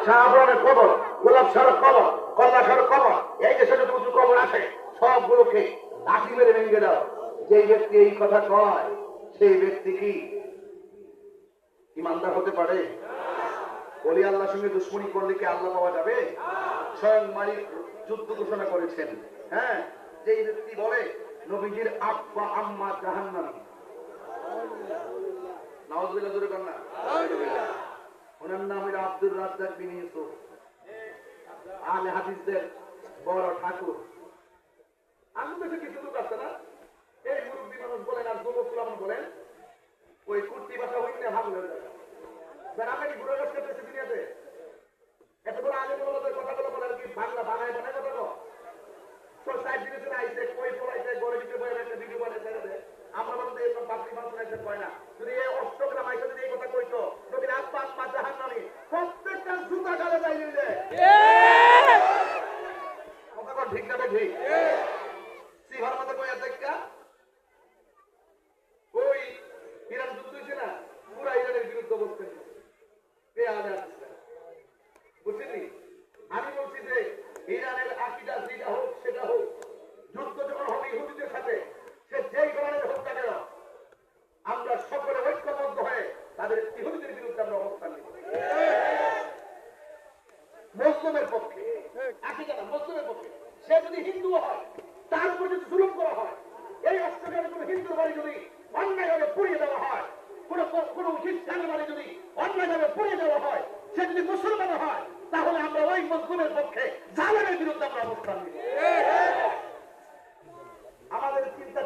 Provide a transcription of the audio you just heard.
শাহবানের কবর, গোলাপ শাহর কবর, কল্লা শাহর কবর, এই দেশে যত কিছু কবর আছে সবগুলোকে লাঠি মেরে ভেঙে দাও। যে ব্যক্তি এই কথা কয় সেই ব্যক্তি কি ইমানদার হতে পারে? বলি আল্লাহর সঙ্গে দুশ্মনী করলে কি আল্লাহ পাওয়া যাবে? স্বয়ং মালিক যুদ্ধ ঘোষণা করেছেন। হ্যাঁ, যে ব্যক্তি বলে নবীজির আব্বা আম্মা জাহান্নামী, নাউযুবিল্লাহ জোরে কর না। ওনার নাম হলো আব্দুর রাজ্জাক বিন ইউসুফ, আহলে হাদিসদের বড় ঠাকুর। আমি তো কিছু লোক আছে না, এই মুরব্বী মানুষ বলেন আর যুবক বলেন, ওই কুর্তি ভাষা হইতে হাবুল হয়ে যায়। আমরা কি ঘুরে আসতে পেরেছি দুনিয়াতে? এত বড় আগে বলদের কথাগুলো বলার কি বাংলা বানায় বানায় কথা তো সাইড দিনে আইসে কই পড়াইছে ঘরে ভিতরে বয়ে একটা ভিডিও বানিয়ে ছেড়ে দেয়। আমরা বলতে এসব পাবলিক মানুষ আইসে কয় না। যদি এই অষ্টগ্রাম আইসে যদি এই কথা কইতো নবীর আব্বা আম্মা জাহান্নামী, প্রত্যেকটা জুতা গালে যাই দিলে কথা কর ঠিক না ঠিক? সিভার মতো কই আছে একটা ওই ইরান যুদ্ধ হয়েছে না, পুরা ইরানের বিরুদ্ধে অবস্থান বুঝলি? আমি বলছি যে ইরানের আকিদা যেটা হোক সেটা হোক, যুদ্ধ যখন হবে ইহুদিদের সাথে, সে যেই ধরনের হোক না কেন, আমরা সকলে ঐক্যবদ্ধ হয়ে তাদের ইহুদিদের বিরুদ্ধে আমরা অবস্থান নিব। মুসলিমের পক্ষে আকিদা না, মুসলিমের পক্ষে। সে যদি হিন্দু হয়, তার উপর যদি জুলুম করা হয়, এই অস্ট্রেলিয়ার কোন হিন্দুর বাড়ি যদি অন্যায়ভাবে পুড়িয়ে দেওয়া হয়, কোন খ্রিস্টানের বাড়ি যদি অন্যায়ভাবে পুড়িয়ে দেওয়া হয়, সে যদি মুসলমান হয়, তাহলে আমরা ওই মুসলিমের পক্ষে জালেমের বিরুদ্ধে আমরা অবস্থান নিব। আমাদের চিন্তা